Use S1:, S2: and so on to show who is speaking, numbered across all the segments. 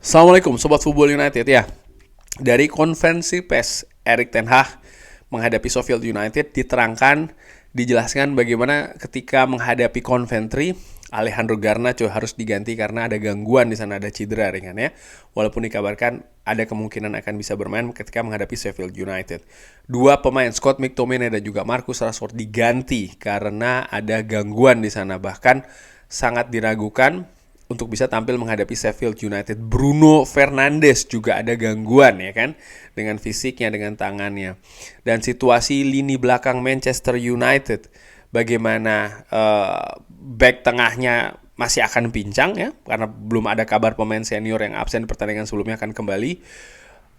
S1: Assalamualaikum Sobat Football United ya. Dari konferensi pers Erik ten Hag menghadapi Sheffield United dijelaskan bagaimana ketika menghadapi Coventry Alejandro Garnacho harus diganti karena ada gangguan di sana, ada cedera ringan ya. Walaupun dikabarkan ada kemungkinan akan bisa bermain ketika menghadapi Sheffield United. Dua pemain Scott McTominay dan juga Marcus Rashford diganti karena ada gangguan di sana, bahkan sangat diragukan untuk bisa tampil menghadapi Sheffield United. Bruno Fernandes juga ada gangguan ya kan, dengan fisiknya, dengan tangannya. Dan situasi lini belakang Manchester United, bagaimana back tengahnya masih akan pincang ya, karena belum ada kabar pemain senior yang absen di pertandingan sebelumnya akan kembali.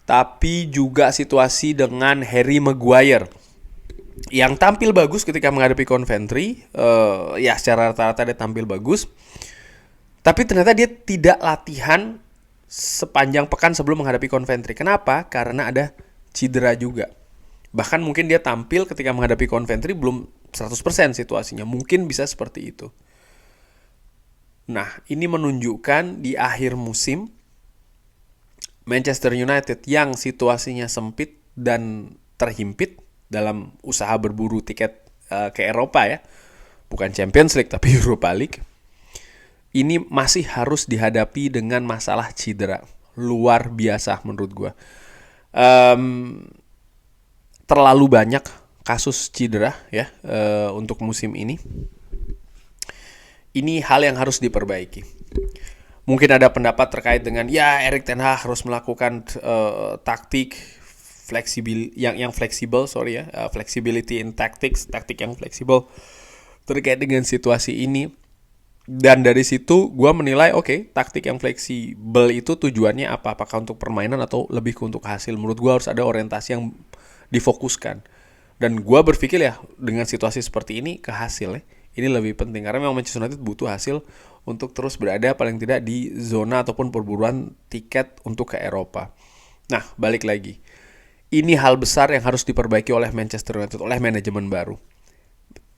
S1: Tapi juga situasi dengan Harry Maguire yang tampil bagus ketika menghadapi Coventry. Ya secara rata-rata dia tampil bagus, tapi ternyata dia tidak latihan sepanjang pekan sebelum menghadapi Coventry. Kenapa? Karena ada cedera juga. Bahkan mungkin dia tampil ketika menghadapi Coventry belum 100% situasinya. Mungkin bisa seperti itu. Nah, ini menunjukkan di akhir musim Manchester United yang situasinya sempit dan terhimpit dalam usaha berburu tiket ke Eropa ya. Bukan Champions League tapi Europa League. Ini masih harus dihadapi dengan masalah cedera. Luar biasa menurut gue. Terlalu banyak kasus cedera ya untuk musim ini. Ini hal yang harus diperbaiki. Mungkin ada pendapat terkait dengan ya Erik ten Hag harus melakukan taktik yang fleksibel, flexibility in tactics, taktik yang fleksibel terkait dengan situasi ini. Dan dari situ gue menilai taktik yang fleksibel itu tujuannya apa? Apakah untuk permainan atau lebih untuk hasil? Menurut gue harus ada orientasi yang difokuskan. Dan gue berpikir ya dengan situasi seperti ini ke hasil ya. Ini lebih penting karena memang Manchester United butuh hasil untuk terus berada paling tidak di zona ataupun perburuan tiket untuk ke Eropa. Nah balik lagi, ini hal besar yang harus diperbaiki oleh Manchester United, oleh manajemen baru.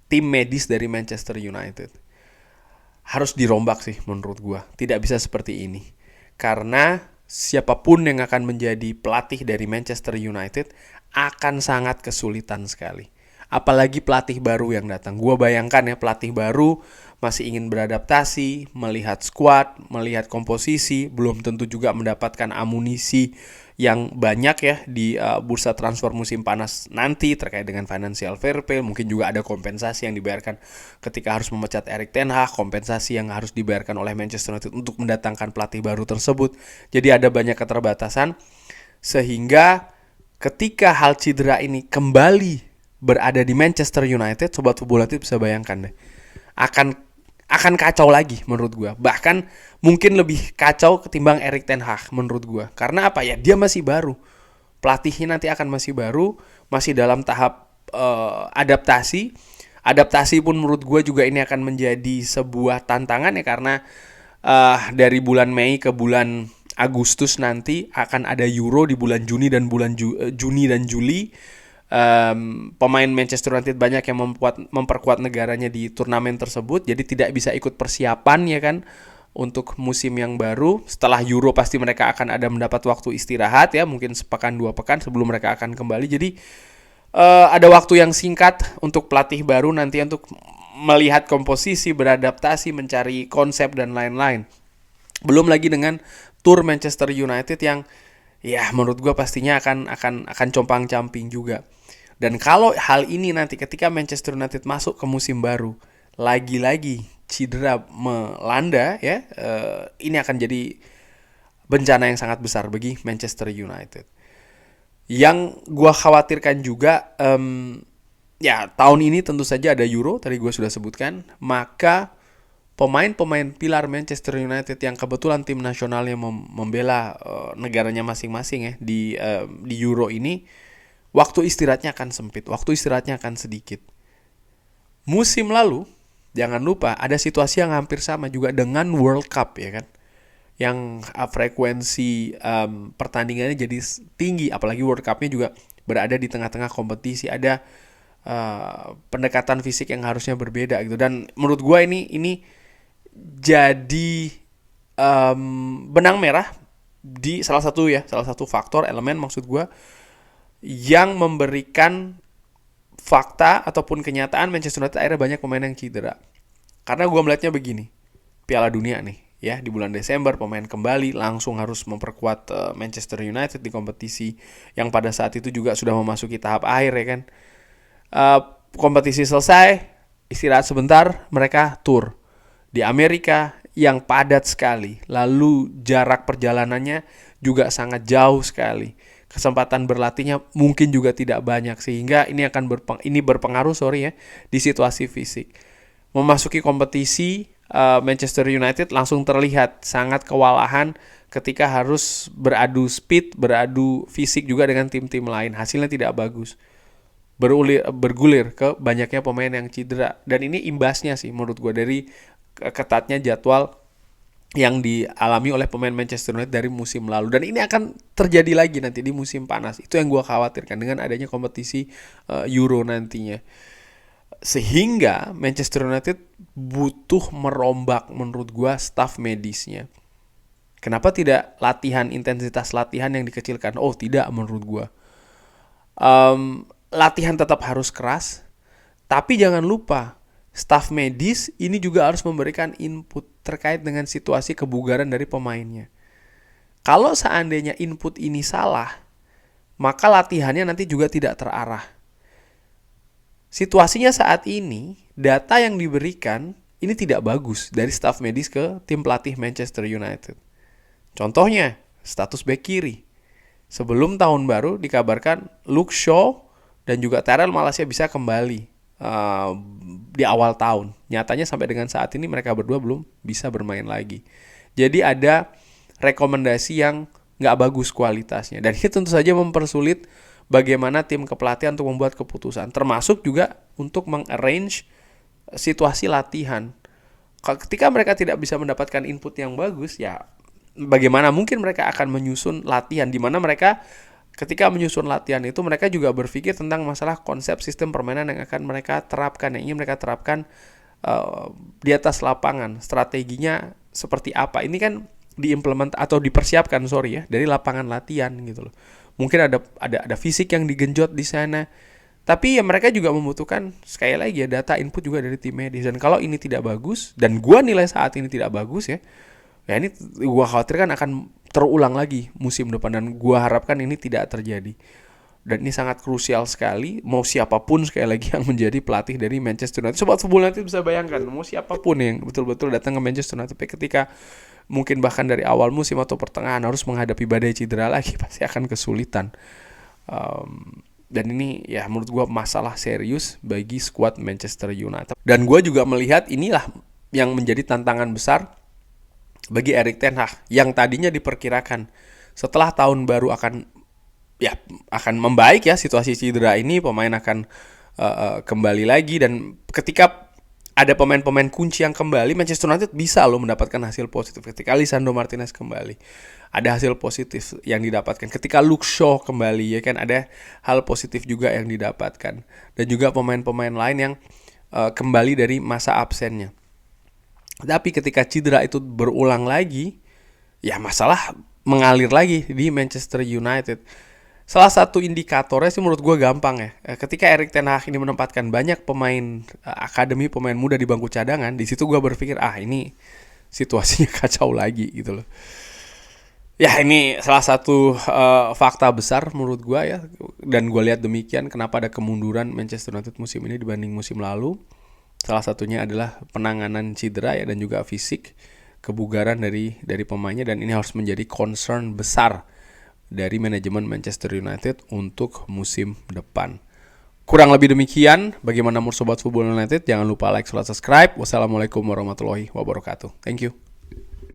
S1: Tim medis dari Manchester United harus dirombak sih menurut gue. Tidak bisa seperti ini. Karena siapapun yang akan menjadi pelatih dari Manchester United akan sangat kesulitan sekali. Apalagi pelatih baru yang datang. Gue bayangkan ya pelatih baru masih ingin beradaptasi, melihat squad, melihat komposisi, belum tentu juga mendapatkan amunisi yang banyak ya di bursa transfer musim panas nanti terkait dengan financial fair play. Mungkin juga ada kompensasi yang dibayarkan ketika harus memecat Erik ten Hag, kompensasi yang harus dibayarkan oleh Manchester United untuk mendatangkan pelatih baru tersebut. Jadi ada banyak keterbatasan sehingga ketika hal cedera ini kembali berada di Manchester United, Sobat Football United bisa bayangkan deh, akan kacau lagi menurut gue. Bahkan mungkin lebih kacau ketimbang Erik ten Hag menurut gue. Karena apa ya, dia masih baru. Pelatihnya nanti akan masih baru, masih dalam tahap adaptasi. Adaptasi pun menurut gue juga ini akan menjadi sebuah tantangan ya, karena dari bulan Mei ke bulan Agustus nanti akan ada Euro di bulan Juni dan Juni dan Juli. Pemain Manchester United banyak yang memperkuat negaranya di turnamen tersebut, jadi tidak bisa ikut persiapan ya kan untuk musim yang baru. Setelah Euro pasti mereka akan ada mendapat waktu istirahat ya, mungkin sepekan 2 pekan sebelum mereka akan kembali. Jadi ada waktu yang singkat untuk pelatih baru nanti untuk melihat komposisi, beradaptasi, mencari konsep dan lain-lain. Belum lagi dengan tour Manchester United yang ya menurut gue pastinya akan compang-camping juga. Dan kalau hal ini nanti ketika Manchester United masuk ke musim baru, lagi-lagi cedera melanda ya, ini akan jadi bencana yang sangat besar bagi Manchester United. Yang gue khawatirkan juga, ya tahun ini tentu saja ada Euro, tadi gue sudah sebutkan, maka pemain-pemain pilar Manchester United yang kebetulan tim nasionalnya membela negaranya masing-masing ya di Euro ini, waktu istirahatnya akan sempit, waktu istirahatnya akan sedikit. Musim lalu, jangan lupa ada situasi yang hampir sama juga dengan World Cup ya kan, yang frekuensi pertandingannya jadi tinggi, apalagi World Cup-nya juga berada di tengah-tengah kompetisi, ada pendekatan fisik yang harusnya berbeda gitu. Dan menurut gue ini jadi benang merah di salah satu faktor elemen maksud gue yang memberikan fakta ataupun kenyataan Manchester United akhirnya banyak pemain yang cedera. Karena gue melihatnya begini, Piala Dunia nih ya, di bulan Desember pemain kembali langsung harus memperkuat Manchester United di kompetisi yang pada saat itu juga sudah memasuki tahap akhir ya kan. Kompetisi selesai, istirahat sebentar, mereka tour di Amerika yang padat sekali, lalu jarak perjalanannya juga sangat jauh sekali. Kesempatan berlatihnya mungkin juga tidak banyak, sehingga ini akan berpengaruh di situasi fisik. Memasuki kompetisi, Manchester United langsung terlihat sangat kewalahan ketika harus beradu speed, beradu fisik juga dengan tim-tim lain. Hasilnya tidak bagus. Bergulir ke banyaknya pemain yang cedera. Dan ini imbasnya sih menurut gue dari ketatnya jadwal yang dialami oleh pemain Manchester United dari musim lalu. Dan ini akan terjadi lagi nanti di musim panas. Itu yang gue khawatirkan dengan adanya kompetisi Euro nantinya. Sehingga Manchester United butuh merombak menurut gue staff medisnya. Kenapa tidak intensitas latihan yang dikecilkan? Oh tidak, menurut gue. Latihan tetap harus keras. Tapi jangan lupa, staf medis ini juga harus memberikan input terkait dengan situasi kebugaran dari pemainnya. Kalau seandainya input ini salah, maka latihannya nanti juga tidak terarah. Situasinya saat ini, data yang diberikan ini tidak bagus dari staf medis ke tim pelatih Manchester United. Contohnya, status bek kiri. Sebelum tahun baru dikabarkan Luke Shaw dan juga Tyrell Malacia bisa kembali di awal tahun. Nyatanya sampai dengan saat ini mereka berdua belum bisa bermain lagi. Jadi ada rekomendasi yang gak bagus kualitasnya. Dan ini tentu saja mempersulit bagaimana tim kepelatihan untuk membuat keputusan. Termasuk juga untuk mengarrange situasi latihan. Ketika mereka tidak bisa mendapatkan input yang bagus, ya bagaimana mungkin mereka akan menyusun latihan, di mana mereka ketika menyusun latihan itu mereka juga berpikir tentang masalah konsep sistem permainan yang akan mereka terapkan, yang ingin mereka terapkan di atas lapangan. Strateginya seperti apa? Ini kan diimplement atau dipersiapkan dari lapangan latihan gitu loh. Mungkin ada fisik yang digenjot di sana. Tapi ya mereka juga membutuhkan sekali lagi ya data input juga dari tim medis. Dan kalau ini tidak bagus, dan gua nilai saat ini tidak bagus ya ini gua khawatirkan akan terulang lagi musim depan, dan gue harapkan ini tidak terjadi. Dan ini sangat krusial sekali, mau siapapun sekali lagi yang menjadi pelatih dari Manchester United. Sobat Football United bisa bayangkan, mau siapapun yang betul-betul datang ke Manchester United ketika mungkin bahkan dari awal musim atau pertengahan harus menghadapi badai cedera lagi, pasti akan kesulitan. Dan ini ya menurut gue masalah serius bagi skuad Manchester United. Dan gue juga melihat inilah yang menjadi tantangan besar bagi Erik ten Hag yang tadinya diperkirakan setelah tahun baru akan membaik ya situasi cedera ini, pemain akan kembali lagi, dan ketika ada pemain-pemain kunci yang kembali, Manchester United bisa mendapatkan hasil positif. Ketika Lisandro Martinez kembali, ada hasil positif yang didapatkan. Ketika Luke Shaw kembali, ya kan, ada hal positif juga yang didapatkan. Dan juga pemain-pemain lain yang kembali dari masa absennya. Tapi ketika cedera itu berulang lagi, ya masalah mengalir lagi di Manchester United. Salah satu indikatornya sih menurut gue gampang ya. Ketika Erik ten Hag ini menempatkan banyak pemain akademi, pemain muda di bangku cadangan, di situ gue berpikir ini situasinya kacau lagi gitu loh. Ya ini salah satu fakta besar menurut gue ya. Dan gue lihat demikian kenapa ada kemunduran Manchester United musim ini dibanding musim lalu. Salah satunya adalah penanganan cedera ya, dan juga fisik, kebugaran dari pemainnya, dan ini harus menjadi concern besar dari manajemen Manchester United untuk musim depan. Kurang lebih demikian. Bagaimana menurut Sobat Football United? Jangan lupa like, subscribe. Wassalamualaikum warahmatullahi wabarakatuh. Thank you.